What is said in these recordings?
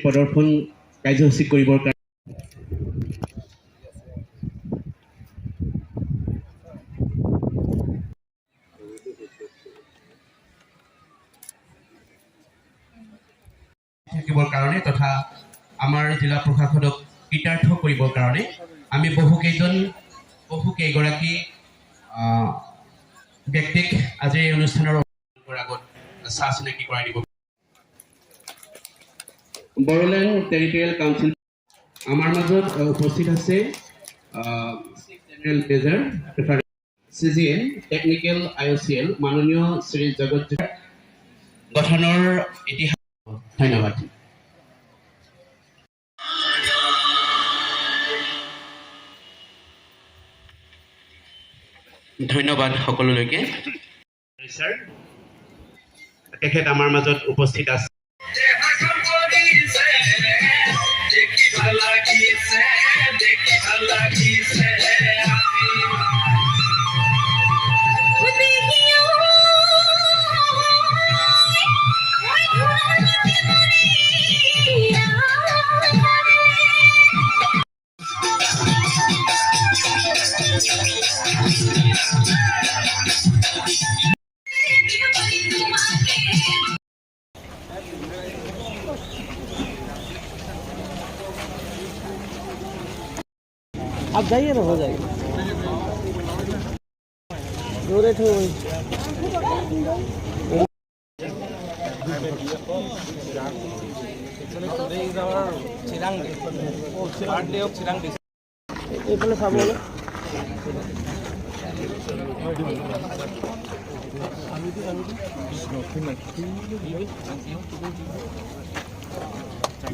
প্ৰদৰ্শন কাৰ্যসূচী কৰিবৰ কাৰণে থাকিবৰ কাৰণে তথা আমাৰ জিলা প্ৰশাসনক কৃতাৰ্থ কৰিবৰ কাৰণে আমি বহুকেইগৰাকী ব্যক্তিক আজি এই অনুষ্ঠানৰ আগত চাহ চিনাকি কৰাই দিব। বড়োলেণ্ড টেৰিটৰিয়েল কাউন্সিল আমাৰ মাজত উপস্থিত আছে general major CGN technical IOCL মাননীয় শ্ৰী জগত গঠনৰ ইতিহাস। ধন্যবাদ। ধন্যবাদ সকলোলৈকে। তেখেত আমাৰ মাজত উপস্থিত আছে। आप जाइए ना, हो जाएगा।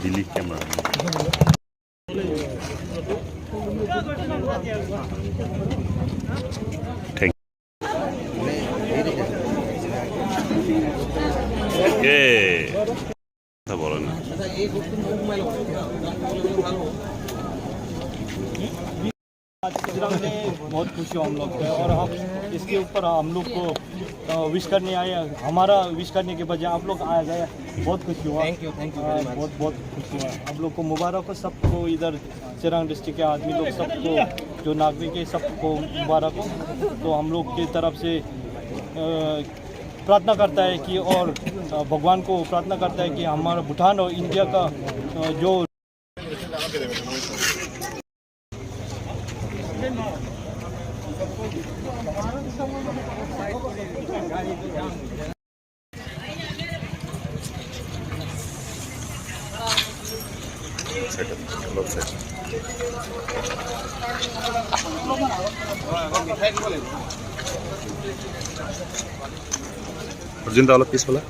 Delete camera. Thank you. Okay. क्या बोलो ना? बहुत खुशी हम लोग को और हम इसके ऊपर हम लोग को विश करने आए। हमारा विश करने के बजाय आप लोग आ गए, बहुत खुशी हुआ। थैंक यू बहुत खुशी हुआ। आप लोग को मुबारक हो, सबको इधर चिरांग डिस्ट्रिक्ट के आदमी लोग सबको, जो नागरिक है सबको मुबारक हो। तो हम लोग की तरफ से प्रार्थना करता है कि और भगवान को प्रार्थना करता है कि हमारा भूटान और इंडिया का जो अर्जुन दा अलग पीस वाला